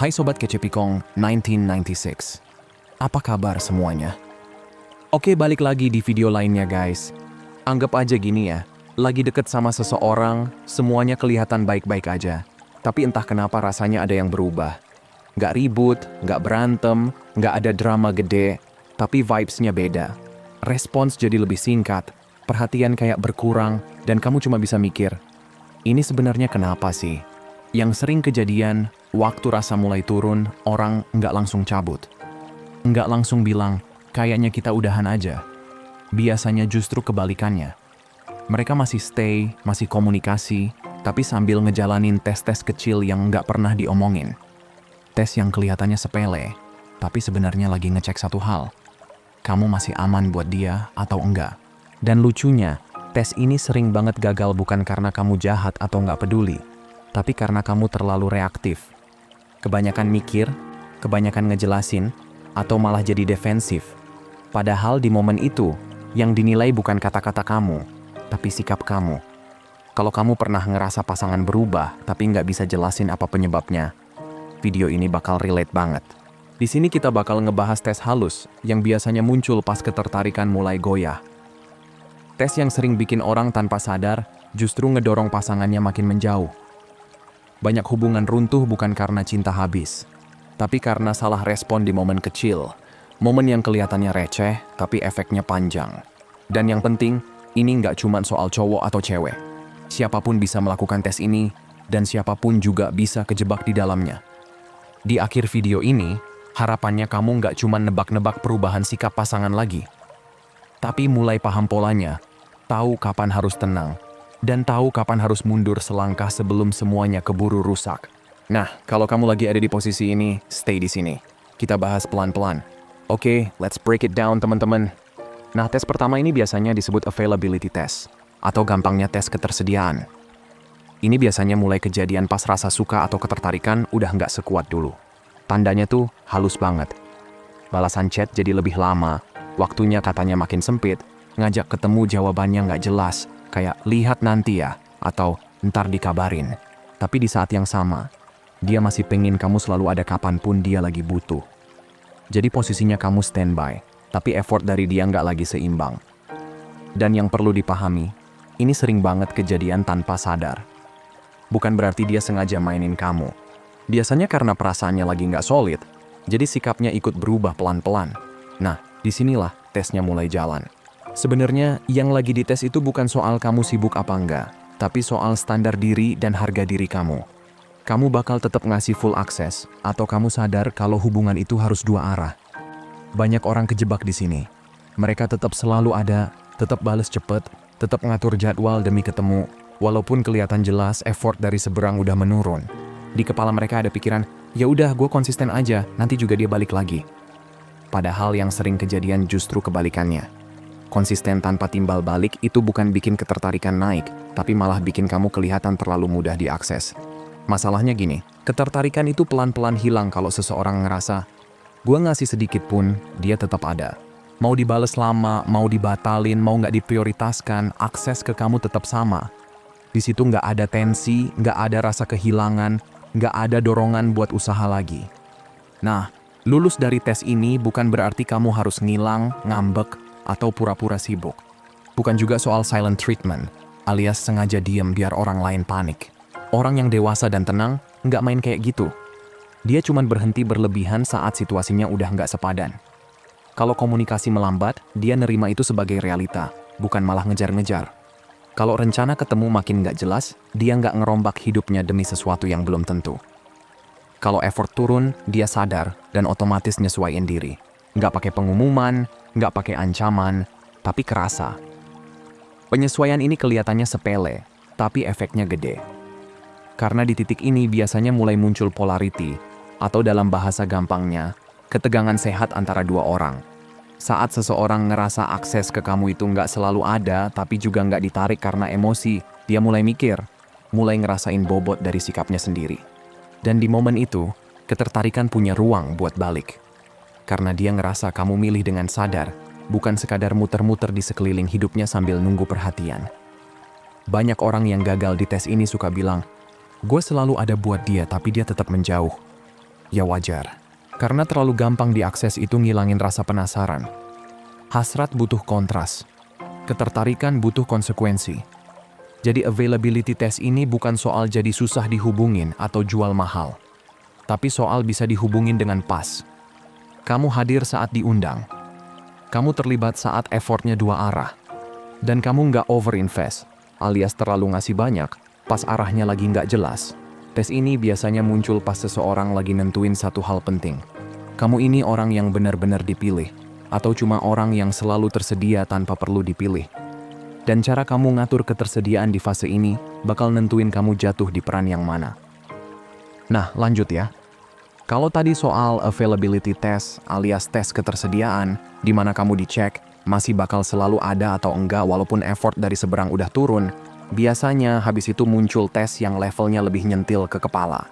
Hai Sobat Kecepikong 1996. Apa kabar semuanya? Oke, balik lagi di video lainnya guys. Anggap aja gini ya, lagi deket sama seseorang, semuanya kelihatan baik-baik aja. Tapi entah kenapa rasanya ada yang berubah. Nggak ribut, nggak berantem, nggak ada drama gede, tapi vibes-nya beda. Respons jadi lebih singkat, perhatian kayak berkurang, dan kamu cuma bisa mikir, ini sebenarnya kenapa sih? Yang sering kejadian, waktu rasa mulai turun, orang nggak langsung cabut. Nggak langsung bilang, kayaknya kita udahan aja. Biasanya justru kebalikannya. Mereka masih stay, masih komunikasi, tapi sambil ngejalanin tes-tes kecil yang nggak pernah diomongin. Tes yang kelihatannya sepele, tapi sebenarnya lagi ngecek satu hal. Kamu masih aman buat dia atau enggak? Dan lucunya, tes ini sering banget gagal bukan karena kamu jahat atau nggak peduli, tapi karena kamu terlalu reaktif. Kebanyakan mikir, kebanyakan ngejelasin, atau malah jadi defensif. Padahal di momen itu, yang dinilai bukan kata-kata kamu, tapi sikap kamu. Kalau kamu pernah ngerasa pasangan berubah, tapi nggak bisa jelasin apa penyebabnya, video ini bakal relate banget. Di sini kita bakal ngebahas tes halus, yang biasanya muncul pas ketertarikan mulai goyah. Tes yang sering bikin orang tanpa sadar, justru ngedorong pasangannya makin menjauh. Banyak hubungan runtuh bukan karena cinta habis, tapi karena salah respon di momen kecil. Momen yang kelihatannya receh, tapi efeknya panjang. Dan yang penting, ini nggak cuma soal cowok atau cewek. Siapapun bisa melakukan tes ini, dan siapapun juga bisa kejebak di dalamnya. Di akhir video ini, harapannya kamu nggak cuma nebak-nebak perubahan sikap pasangan lagi, tapi mulai paham polanya, tahu kapan harus tenang, dan tahu kapan harus mundur selangkah sebelum semuanya keburu rusak. Nah, kalau kamu lagi ada di posisi ini, stay di sini. Kita bahas pelan-pelan. Oke, let's break it down teman-teman. Nah, tes pertama ini biasanya disebut availability test, atau gampangnya tes ketersediaan. Ini biasanya mulai kejadian pas rasa suka atau ketertarikan udah nggak sekuat dulu. Tandanya tuh halus banget. Balasan chat jadi lebih lama, waktunya katanya makin sempit, ngajak ketemu jawabannya nggak jelas, kayak lihat nanti ya, atau ntar dikabarin. Tapi di saat yang sama, dia masih pengen kamu selalu ada kapanpun dia lagi butuh. Jadi posisinya kamu standby, tapi effort dari dia nggak lagi seimbang. Dan yang perlu dipahami, ini sering banget kejadian tanpa sadar. Bukan berarti dia sengaja mainin kamu. Biasanya karena perasaannya lagi nggak solid, jadi sikapnya ikut berubah pelan-pelan. Nah, disinilah tesnya mulai jalan. Sebenarnya yang lagi dites itu bukan soal kamu sibuk apa enggak, tapi soal standar diri dan harga diri kamu. Kamu bakal tetap ngasih full akses, atau kamu sadar kalau hubungan itu harus dua arah. Banyak orang kejebak di sini. Mereka tetap selalu ada, tetap bales cepet, tetap ngatur jadwal demi ketemu, walaupun kelihatan jelas effort dari seberang udah menurun. Di kepala mereka ada pikiran, ya udah gue konsisten aja, nanti juga dia balik lagi. Padahal yang sering kejadian justru kebalikannya. Konsisten tanpa timbal balik itu bukan bikin ketertarikan naik, tapi malah bikin kamu kelihatan terlalu mudah diakses. Masalahnya gini, ketertarikan itu pelan-pelan hilang kalau seseorang ngerasa, gue ngasih sedikit pun, dia tetap ada. Mau dibales lama, mau dibatalin, mau nggak diprioritaskan, akses ke kamu tetap sama. Di situ nggak ada tensi, nggak ada rasa kehilangan, nggak ada dorongan buat usaha lagi. Nah, lulus dari tes ini bukan berarti kamu harus ngilang, ngambek, atau pura-pura sibuk. Bukan juga soal silent treatment, alias sengaja diem biar orang lain panik. Orang yang dewasa dan tenang nggak main kayak gitu. Dia cuman berhenti berlebihan saat situasinya udah nggak sepadan. Kalau komunikasi melambat, dia nerima itu sebagai realita, bukan malah ngejar-ngejar. Kalau rencana ketemu makin nggak jelas, dia nggak ngerombak hidupnya demi sesuatu yang belum tentu. Kalau effort turun, dia sadar dan otomatis nyesuaiin diri. Nggak pakai pengumuman, nggak pakai ancaman, tapi kerasa. Penyesuaian ini kelihatannya sepele, tapi efeknya gede. Karena di titik ini biasanya mulai muncul polarity, atau dalam bahasa gampangnya, ketegangan sehat antara dua orang. Saat seseorang ngerasa akses ke kamu itu nggak selalu ada, tapi juga nggak ditarik karena emosi, dia mulai mikir, mulai ngerasain bobot dari sikapnya sendiri. Dan di momen itu, ketertarikan punya ruang buat balik. Karena dia ngerasa kamu milih dengan sadar, bukan sekadar muter-muter di sekeliling hidupnya sambil nunggu perhatian. Banyak orang yang gagal di tes ini suka bilang, gue selalu ada buat dia tapi dia tetap menjauh. Ya wajar. Karena terlalu gampang diakses itu ngilangin rasa penasaran. Hasrat butuh kontras. Ketertarikan butuh konsekuensi. Jadi availability test ini bukan soal jadi susah dihubungin atau jual mahal. Tapi soal bisa dihubungin dengan pas. Kamu hadir saat diundang. Kamu terlibat saat effortnya dua arah. Dan kamu nggak overinvest, alias terlalu ngasih banyak, pas arahnya lagi nggak jelas. Tes ini biasanya muncul pas seseorang lagi nentuin satu hal penting. Kamu ini orang yang benar-benar dipilih, atau cuma orang yang selalu tersedia tanpa perlu dipilih. Dan cara kamu ngatur ketersediaan di fase ini bakal nentuin kamu jatuh di peran yang mana. Nah, lanjut ya. Kalau tadi soal availability test alias tes ketersediaan, di mana kamu dicek masih bakal selalu ada atau enggak walaupun effort dari seberang udah turun, biasanya habis itu muncul tes yang levelnya lebih nyentil ke kepala.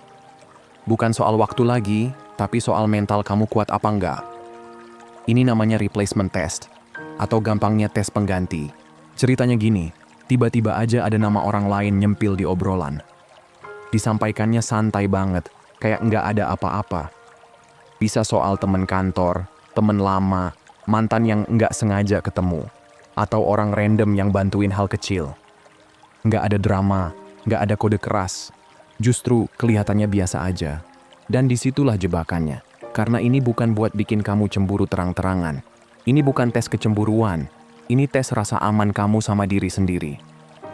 Bukan soal waktu lagi, tapi soal mental kamu kuat apa enggak. Ini namanya replacement test, atau gampangnya tes pengganti. Ceritanya gini, tiba-tiba aja ada nama orang lain nyempil di obrolan. Disampaikannya santai banget, kayak nggak ada apa-apa. Bisa soal temen kantor, temen lama, mantan yang nggak sengaja ketemu, atau orang random yang bantuin hal kecil. Nggak ada drama, nggak ada kode keras. Justru kelihatannya biasa aja. Dan disitulah jebakannya. Karena ini bukan buat bikin kamu cemburu terang-terangan. Ini bukan tes kecemburuan. Ini tes rasa aman kamu sama diri sendiri.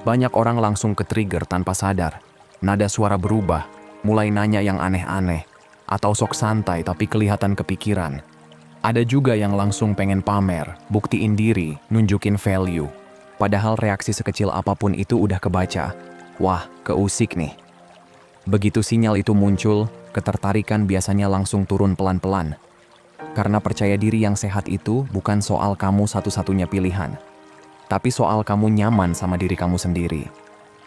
Banyak orang langsung ke-trigger tanpa sadar. Nada suara berubah, mulai nanya yang aneh-aneh, atau sok santai tapi kelihatan kepikiran. Ada juga yang langsung pengen pamer, buktiin diri, nunjukin value. Padahal reaksi sekecil apapun itu udah kebaca. Wah, keusik nih. Begitu sinyal itu muncul, ketertarikan biasanya langsung turun pelan-pelan. Karena percaya diri yang sehat itu bukan soal kamu satu-satunya pilihan. Tapi soal kamu nyaman sama diri kamu sendiri.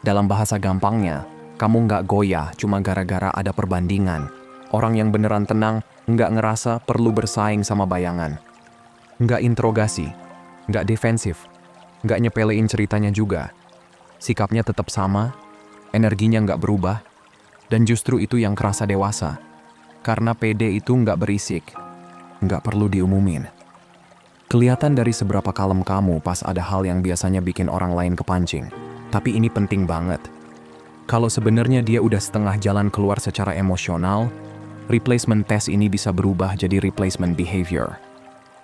Dalam bahasa gampangnya, kamu nggak goyah cuma gara-gara ada perbandingan. Orang yang beneran tenang nggak ngerasa perlu bersaing sama bayangan. Nggak interogasi, nggak defensif, nggak nyepelein ceritanya juga. Sikapnya tetap sama, energinya nggak berubah, dan justru itu yang kerasa dewasa. Karena pede itu nggak berisik, nggak perlu diumumin. Kelihatan dari seberapa kalem kamu pas ada hal yang biasanya bikin orang lain kepancing. Tapi ini penting banget. Kalau sebenarnya dia udah setengah jalan keluar secara emosional, replacement test ini bisa berubah jadi replacement behavior.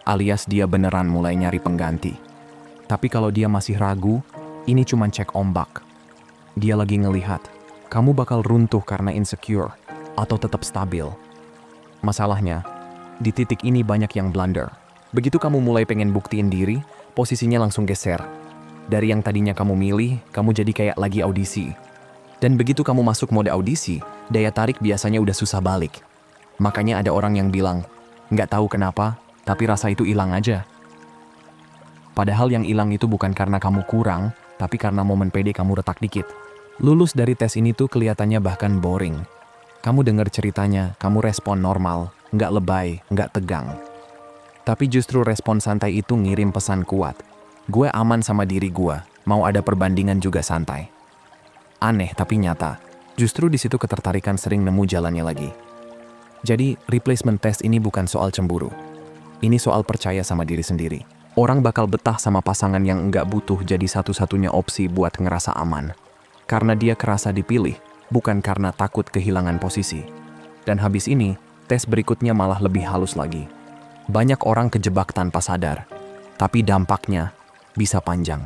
Alias dia beneran mulai nyari pengganti. Tapi kalau dia masih ragu, ini cuma cek ombak. Dia lagi ngelihat, kamu bakal runtuh karena insecure, atau tetap stabil. Masalahnya, di titik ini banyak yang blunder. Begitu kamu mulai pengen buktiin diri, posisinya langsung geser. Dari yang tadinya kamu milih, kamu jadi kayak lagi audisi. Dan begitu kamu masuk mode audisi, daya tarik biasanya udah susah balik. Makanya ada orang yang bilang, nggak tahu kenapa, tapi rasa itu hilang aja. Padahal yang hilang itu bukan karena kamu kurang, tapi karena momen pede kamu retak dikit. Lulus dari tes ini tuh kelihatannya bahkan boring. Kamu dengar ceritanya, kamu respon normal, nggak lebay, nggak tegang. Tapi justru respon santai itu ngirim pesan kuat. Gue aman sama diri gue, mau ada perbandingan juga santai. Aneh tapi nyata, justru di situ ketertarikan sering nemu jalannya lagi. Jadi, replacement test ini bukan soal cemburu. Ini soal percaya sama diri sendiri. Orang bakal betah sama pasangan yang nggak butuh jadi satu-satunya opsi buat ngerasa aman. Karena dia kerasa dipilih, bukan karena takut kehilangan posisi. Dan habis ini, tes berikutnya malah lebih halus lagi. Banyak orang kejebak tanpa sadar, tapi dampaknya bisa panjang.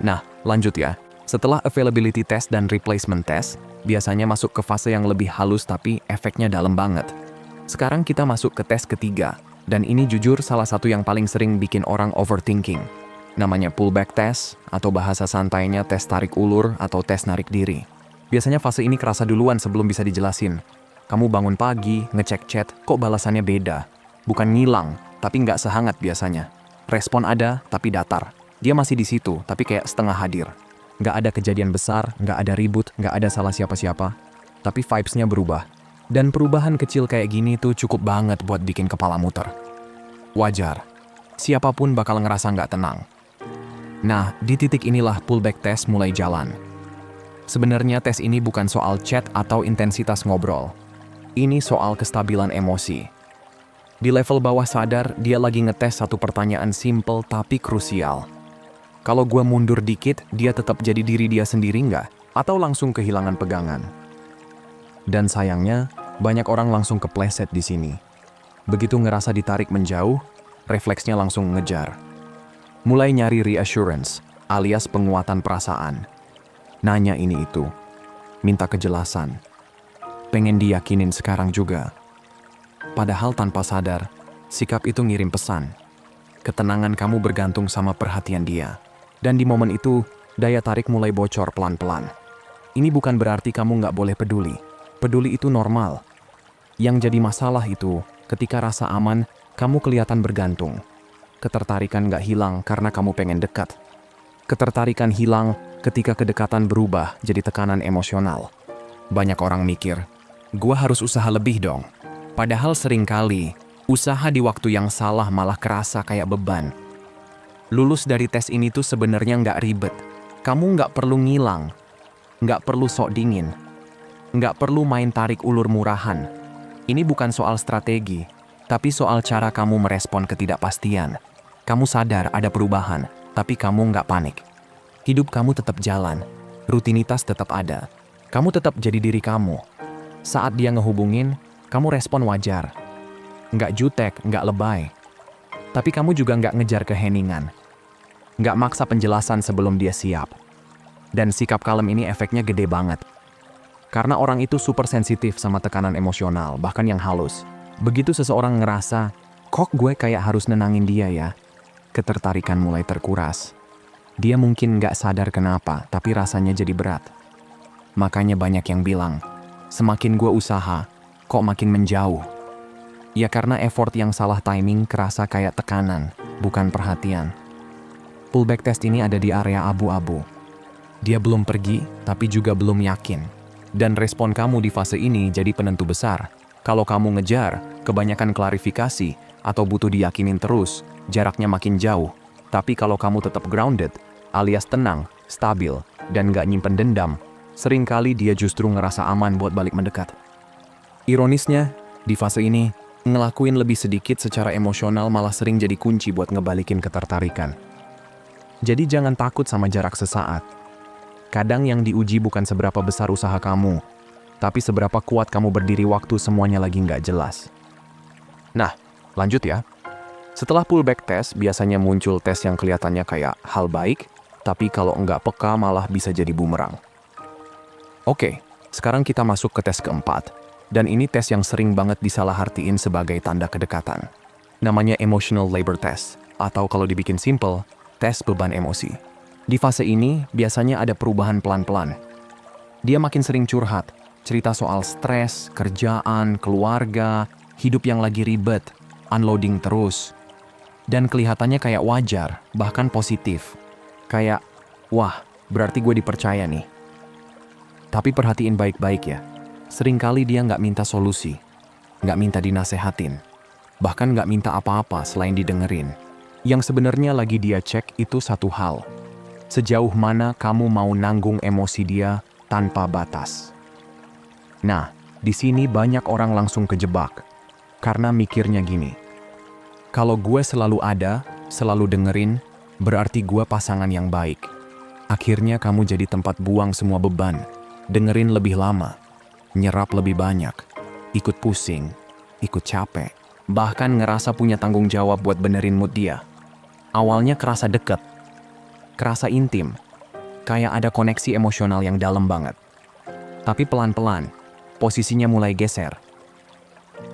Nah, lanjut ya. Setelah availability test dan replacement test, biasanya masuk ke fase yang lebih halus tapi efeknya dalam banget. Sekarang kita masuk ke tes ketiga, dan ini jujur salah satu yang paling sering bikin orang overthinking. Namanya pullback test, atau bahasa santainya tes tarik ulur atau tes narik diri. Biasanya fase ini kerasa duluan sebelum bisa dijelasin. Kamu bangun pagi, ngecek chat, kok balasannya beda. Bukan ngilang, tapi nggak sehangat biasanya. Respon ada, tapi datar. Dia masih di situ, tapi kayak setengah hadir. Nggak ada kejadian besar, nggak ada ribut, nggak ada salah siapa-siapa. Tapi vibes-nya berubah. Dan perubahan kecil kayak gini tuh cukup banget buat bikin kepala muter. Wajar. Siapapun bakal ngerasa nggak tenang. Nah, di titik inilah pullback test mulai jalan. Sebenarnya tes ini bukan soal chat atau intensitas ngobrol. Ini soal kestabilan emosi. Di level bawah sadar, dia lagi ngetes satu pertanyaan simple tapi krusial. Kalau gue mundur dikit, dia tetap jadi diri dia sendiri nggak? Atau langsung kehilangan pegangan? Dan sayangnya, banyak orang langsung kepleset di sini. Begitu ngerasa ditarik menjauh, refleksnya langsung ngejar. Mulai nyari reassurance, alias penguatan perasaan. Nanya ini itu. Minta kejelasan. Pengen diyakinin sekarang juga. Padahal tanpa sadar, sikap itu ngirim pesan. Ketenangan kamu bergantung sama perhatian dia. Dan di momen itu, daya tarik mulai bocor pelan-pelan. Ini bukan berarti kamu nggak boleh peduli. Peduli itu normal. Yang jadi masalah itu, ketika rasa aman, kamu kelihatan bergantung. Ketertarikan nggak hilang karena kamu pengen dekat. Ketertarikan hilang ketika kedekatan berubah jadi tekanan emosional. Banyak orang mikir, gua harus usaha lebih dong. Padahal seringkali, usaha di waktu yang salah malah kerasa kayak beban. Lulus dari tes ini tuh sebenarnya nggak ribet. Kamu nggak perlu ngilang, nggak perlu sok dingin, nggak perlu main tarik ulur murahan. Ini bukan soal strategi, tapi soal cara kamu merespon ketidakpastian. Kamu sadar ada perubahan, tapi kamu nggak panik. Hidup kamu tetap jalan, rutinitas tetap ada. Kamu tetap jadi diri kamu. Saat dia ngehubungin, kamu respon wajar. Nggak jutek, nggak lebay. Tapi kamu juga nggak ngejar keheningan. Nggak maksa penjelasan sebelum dia siap. Dan sikap kalem ini efeknya gede banget. Karena orang itu super sensitif sama tekanan emosional, bahkan yang halus. Begitu seseorang ngerasa, kok gue kayak harus nenangin dia ya? Ketertarikan mulai terkuras. Dia mungkin nggak sadar kenapa, tapi rasanya jadi berat. Makanya banyak yang bilang, semakin gue usaha, kok makin menjauh. Ya karena effort yang salah timing kerasa kayak tekanan, bukan perhatian. Pullback test ini ada di area abu-abu. Dia belum pergi, tapi juga belum yakin. Dan respon kamu di fase ini jadi penentu besar. Kalau kamu ngejar, kebanyakan klarifikasi, atau butuh diyakinin terus, jaraknya makin jauh. Tapi kalau kamu tetap grounded, alias tenang, stabil, dan gak nyimpen dendam, seringkali dia justru ngerasa aman buat balik mendekat. Ironisnya, di fase ini, ngelakuin lebih sedikit secara emosional malah sering jadi kunci buat ngebalikin ketertarikan. Jadi jangan takut sama jarak sesaat. Kadang yang diuji bukan seberapa besar usaha kamu, tapi seberapa kuat kamu berdiri waktu semuanya lagi nggak jelas. Nah, lanjut ya. Setelah pullback test, biasanya muncul tes yang kelihatannya kayak hal baik, tapi kalau nggak peka malah bisa jadi bumerang. Oke, sekarang kita masuk ke tes keempat. Dan ini tes yang sering banget disalahartiin sebagai tanda kedekatan. Namanya emotional labor test, atau kalau dibikin simple, tes beban emosi. Di fase ini, biasanya ada perubahan pelan-pelan. Dia makin sering curhat, cerita soal stres, kerjaan, keluarga, hidup yang lagi ribet, unloading terus. Dan kelihatannya kayak wajar, bahkan positif. Kayak, wah, berarti gue dipercaya nih. Tapi perhatiin baik-baik ya. Seringkali dia nggak minta solusi, nggak minta dinasehatin, bahkan nggak minta apa-apa selain didengerin. Yang sebenarnya lagi dia cek itu satu hal. Sejauh mana kamu mau nanggung emosi dia tanpa batas. Nah, di sini banyak orang langsung kejebak. Karena mikirnya gini. Kalau gue selalu ada, selalu dengerin, berarti gue pasangan yang baik. Akhirnya kamu jadi tempat buang semua beban. Dengerin lebih lama, nyerap lebih banyak, ikut pusing, ikut capek, bahkan ngerasa punya tanggung jawab buat benerin mood dia. Awalnya kerasa deket, kerasa intim, kayak ada koneksi emosional yang dalam banget. Tapi pelan-pelan, posisinya mulai geser.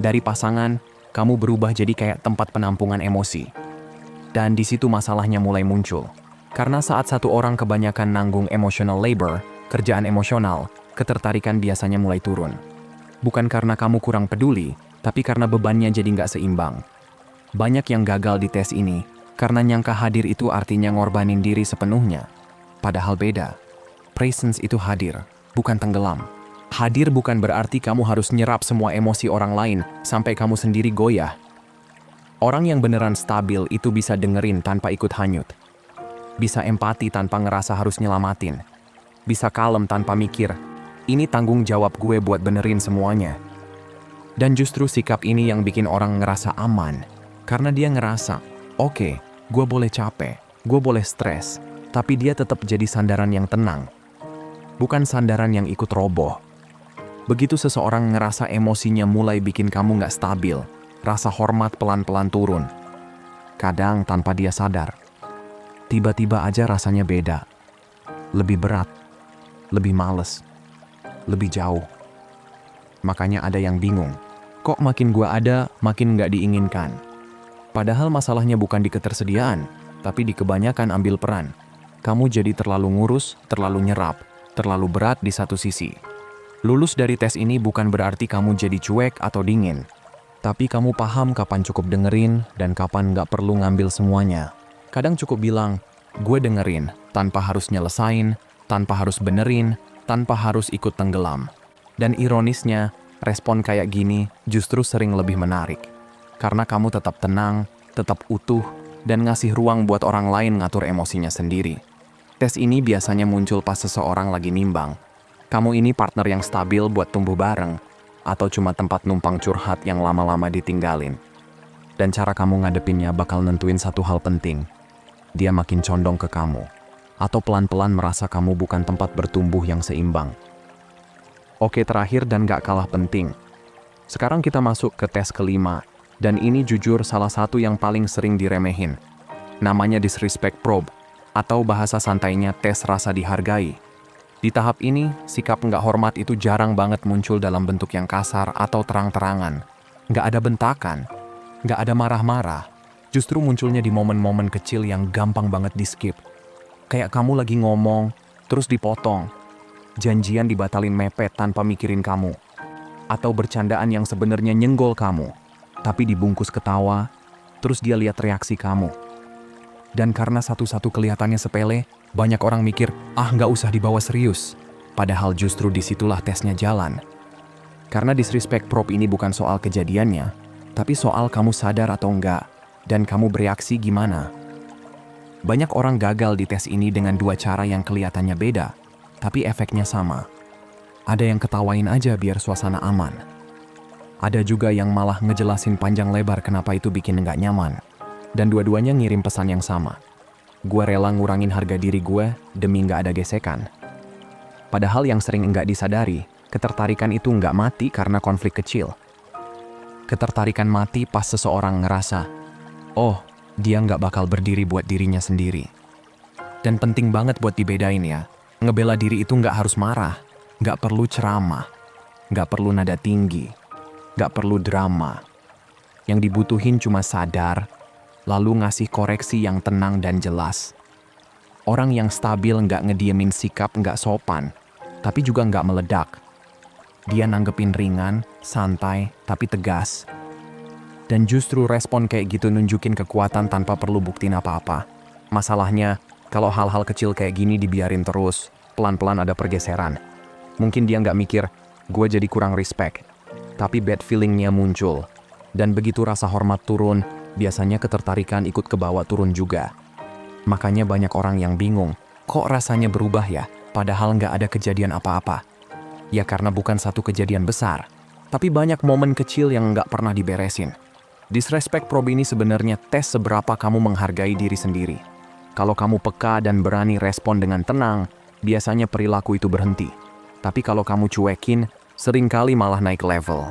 Dari pasangan, kamu berubah jadi kayak tempat penampungan emosi. Dan di situ masalahnya mulai muncul. Karena saat satu orang kebanyakan nanggung emotional labor, kerjaan emosional, ketertarikan biasanya mulai turun. Bukan karena kamu kurang peduli, tapi karena bebannya jadi nggak seimbang. Banyak yang gagal di tes ini, karena nyangka hadir itu artinya ngorbanin diri sepenuhnya. Padahal beda. Presence itu hadir, bukan tenggelam. Hadir bukan berarti kamu harus nyerap semua emosi orang lain, sampai kamu sendiri goyah. Orang yang beneran stabil itu bisa dengerin tanpa ikut hanyut. Bisa empati tanpa ngerasa harus nyelamatin. Bisa kalem tanpa mikir, ini tanggung jawab gue buat benerin semuanya. Dan justru sikap ini yang bikin orang ngerasa aman. Karena dia ngerasa, oke, gue boleh capek, gue boleh stres, tapi dia tetap jadi sandaran yang tenang. Bukan sandaran yang ikut roboh. Begitu seseorang ngerasa emosinya mulai bikin kamu nggak stabil, rasa hormat pelan-pelan turun. Kadang tanpa dia sadar. Tiba-tiba aja rasanya beda. Lebih berat, lebih males, lebih jauh. Makanya ada yang bingung. Kok makin gua ada, makin nggak diinginkan. Padahal masalahnya bukan di ketersediaan, tapi di kebanyakan ambil peran. Kamu jadi terlalu ngurus, terlalu nyerap, terlalu berat di satu sisi. Lulus dari tes ini bukan berarti kamu jadi cuek atau dingin. Tapi kamu paham kapan cukup dengerin dan kapan nggak perlu ngambil semuanya. Kadang cukup bilang, gue dengerin, tanpa harus nyelesain, tanpa harus benerin, tanpa harus ikut tenggelam. Dan ironisnya, respon kayak gini justru sering lebih menarik. Karena kamu tetap tenang, tetap utuh, dan ngasih ruang buat orang lain ngatur emosinya sendiri. Tes ini biasanya muncul pas seseorang lagi nimbang. Kamu ini partner yang stabil buat tumbuh bareng, atau cuma tempat numpang curhat yang lama-lama ditinggalin. Dan cara kamu ngadepinnya bakal nentuin satu hal penting. Dia makin condong ke kamu, atau pelan-pelan merasa kamu bukan tempat bertumbuh yang seimbang. Oke, terakhir dan gak kalah penting. Sekarang kita masuk ke tes kelima, dan ini jujur salah satu yang paling sering diremehin. Namanya disrespect probe, atau bahasa santainya tes rasa dihargai. Di tahap ini, sikap nggak hormat itu jarang banget muncul dalam bentuk yang kasar atau terang-terangan. Nggak ada bentakan, nggak ada marah-marah. Justru munculnya di momen-momen kecil yang gampang banget di-skip. Kayak kamu lagi ngomong, terus dipotong. Janjian dibatalin mepet tanpa mikirin kamu. Atau bercandaan yang sebenarnya nyenggol kamu, tapi dibungkus ketawa, terus dia lihat reaksi kamu. Dan karena satu-satu kelihatannya sepele, banyak orang mikir, nggak usah dibawa serius. Padahal justru disitulah tesnya jalan. Karena disrespect probe ini bukan soal kejadiannya, tapi soal kamu sadar atau enggak, dan kamu bereaksi gimana. Banyak orang gagal di tes ini dengan dua cara yang kelihatannya beda, tapi efeknya sama. Ada yang ketawain aja biar suasana aman. Ada juga yang malah ngejelasin panjang lebar kenapa itu bikin nggak nyaman. Dan dua-duanya ngirim pesan yang sama. Gue rela ngurangin harga diri gue demi nggak ada gesekan. Padahal yang sering nggak disadari, ketertarikan itu nggak mati karena konflik kecil. Ketertarikan mati pas seseorang ngerasa, dia nggak bakal berdiri buat dirinya sendiri. Dan penting banget buat dibedain ya, ngebela diri itu nggak harus marah, nggak perlu ceramah, nggak perlu nada tinggi, nggak perlu drama. Yang dibutuhin cuma sadar, lalu ngasih koreksi yang tenang dan jelas. Orang yang stabil nggak ngediemin sikap nggak sopan, tapi juga nggak meledak. Dia nanggepin ringan, santai, tapi tegas. Dan justru respon kayak gitu nunjukin kekuatan tanpa perlu buktiin apa-apa. Masalahnya, kalau hal-hal kecil kayak gini dibiarin terus, pelan-pelan ada pergeseran. Mungkin dia nggak mikir, gue jadi kurang respect. Tapi bad feelingnya muncul. Dan begitu rasa hormat turun, biasanya ketertarikan ikut ke bawah turun juga. Makanya banyak orang yang bingung, kok rasanya berubah ya, padahal nggak ada kejadian apa-apa. Ya karena bukan satu kejadian besar, tapi banyak momen kecil yang nggak pernah diberesin. Disrespect probe ini sebenarnya tes seberapa kamu menghargai diri sendiri. Kalau kamu peka dan berani respon dengan tenang, biasanya perilaku itu berhenti. Tapi kalau kamu cuekin, seringkali malah naik level.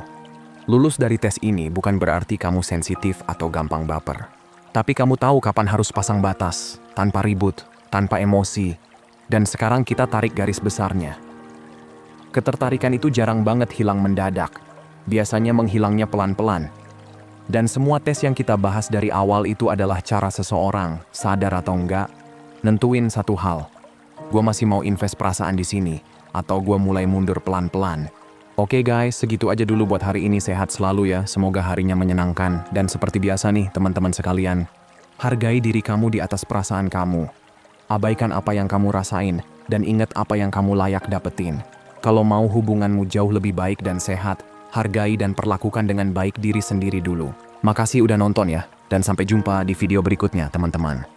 Lulus dari tes ini bukan berarti kamu sensitif atau gampang baper. Tapi kamu tahu kapan harus pasang batas, tanpa ribut, tanpa emosi. Dan sekarang kita tarik garis besarnya. Ketertarikan itu jarang banget hilang mendadak. Biasanya menghilangnya pelan-pelan. Dan semua tes yang kita bahas dari awal itu adalah cara seseorang, sadar atau enggak, nentuin satu hal. Gue masih mau invest perasaan di sini, atau gue mulai mundur pelan-pelan. Oke guys, segitu aja dulu buat hari ini. Sehat selalu ya, semoga harinya menyenangkan. Dan seperti biasa nih teman-teman sekalian, hargai diri kamu di atas perasaan kamu. Abaikan apa yang kamu rasain, dan ingat apa yang kamu layak dapetin. Kalau mau hubunganmu jauh lebih baik dan sehat, hargai dan perlakukan dengan baik diri sendiri dulu. Makasih udah nonton ya, dan sampai jumpa di video berikutnya teman-teman.